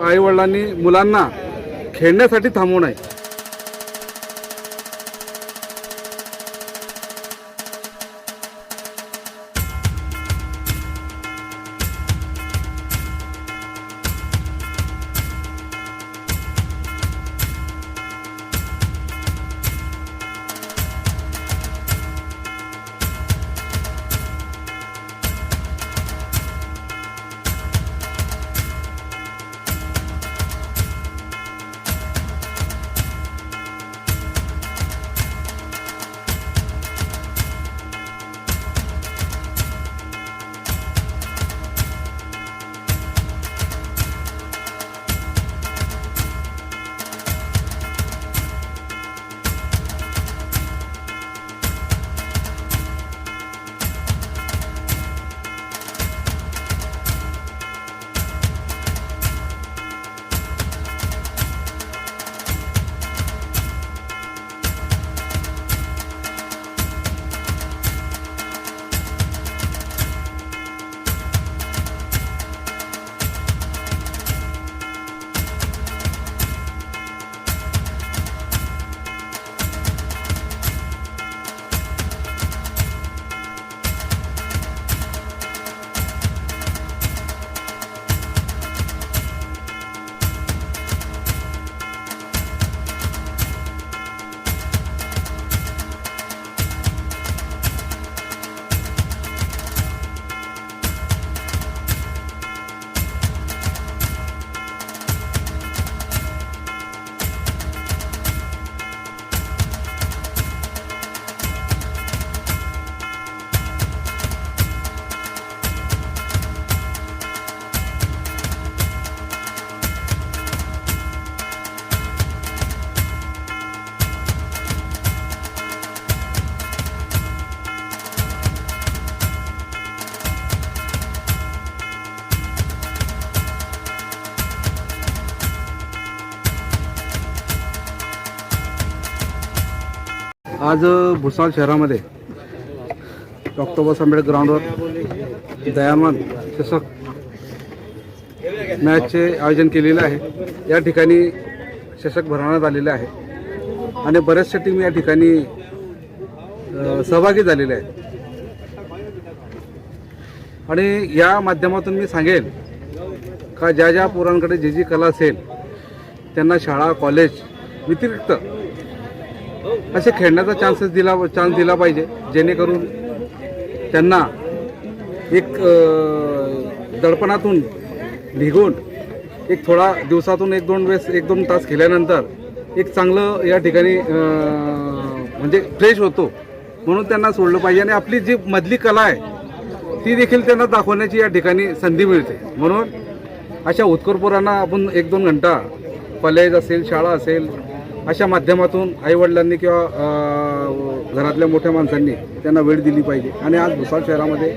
आईवडिलांनी मुलांना खेळण्यासाठी थांबवू नये. आज भुसावळ शहरामध्ये डॉक्टर बाबासाहेब आंबेडकर ग्राउंडवर दयामान चषक मॅचचे आयोजन केलेले आहे. या ठिकाणी चषक भरवण्यात आलेले आहे आणि बऱ्याचशा टीम या ठिकाणी सहभागी झालेल्या आहेत. आणि या माध्यमातून मी सांगेल का ज्या ज्या पोरांकडे जी जी कला असेल त्यांना शाळा कॉलेज व्यतिरिक्त असे खेळण्याचा चान्स दिला पाहिजे, जेणेकरून त्यांना एक दडपणातून निघून एक थोडा दिवसातून एक दोन तास खेळल्यानंतर एक चांगलं या ठिकाणी म्हणजे फ्रेश होतो. म्हणून त्यांना सोडलं पाहिजे आणि आपली जी मधली कला आहे ती देखील त्यांना दाखवण्याची या ठिकाणी संधी मिळते. म्हणून अशा उत्कर्षपुरांना आपण 1-2 घंटा कॉलेज असेल शाळा असेल अशा माध्यमातून आईवडिलांनी किंवा घरातल्या मोठ्या माणसांनी त्यांना वेळ दिली पाहिजे. आणि आज भुसावळ शहरामध्ये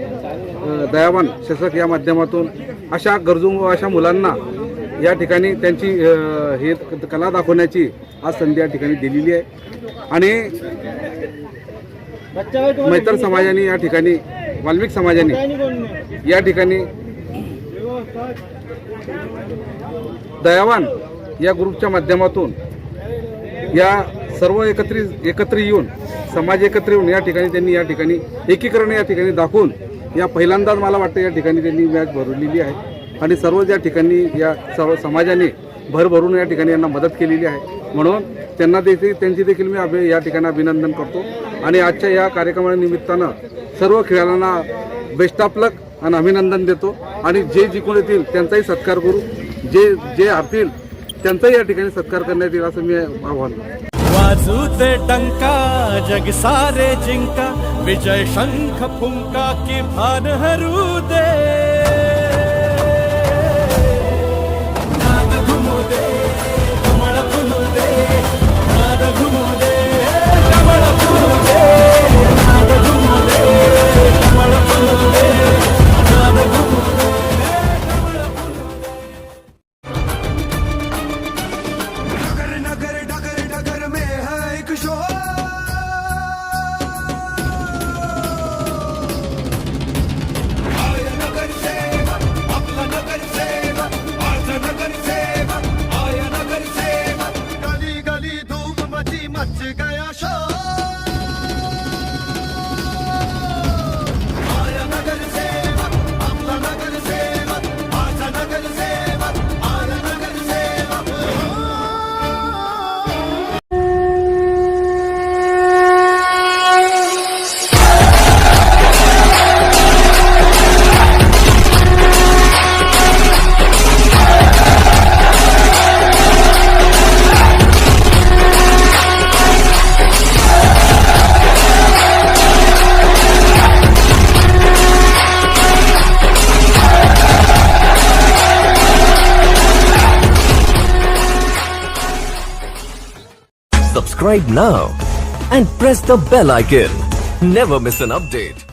दयावान चषक या माध्यमातून अशा गरजू अशा मुलांना या ठिकाणी त्यांची हे कला दाखवण्याची आज संधी या ठिकाणी दिलेली आहे. आणि मैत्र समाजाने या ठिकाणी वाल्मिक समाजाने या ठिकाणी दयावान या ग्रुपच्या माध्यमातून या सर्व एकत्र येऊन समाज एकत्र येऊन या ठिकाणी त्यांनी या ठिकाणी एकीकरण या ठिकाणी दाखवून या पहिल्यांदाच मला वाटतं या ठिकाणी त्यांनी मॅच भरवलेली आहे. आणि सर्व या ठिकाणी या सर्व समाजाने भरभरून या ठिकाणी यांना मदत केलेली आहे. म्हणून त्यांना त्यांची देखील मी या ठिकाणी अभिनंदन करतो. आणि आजच्या या कार्यक्रमानिमित्तानं सर्व खेळाडूंना बेस्ट ऑफ लक आणि अभिनंदन देतो. आणि जे जिंकून येतील त्यांचाही सत्कार करू, जे हरतील त्यांचाही या ठिकाणी सत्कार करण्यात येईल असं मी आव्हान. वाजूते डंका जग सारे जिंका, विजय शंख फुंका की भान हरू दे. नाद घुमू दे, कमळ फुलू दे, नाद घुमू दे, कमळ फुलू दे, नाद घुमू दे, कमळ फुलू दे, नाद घुमू दे. नगर Subscribe now and press the bell icon. Never miss an update.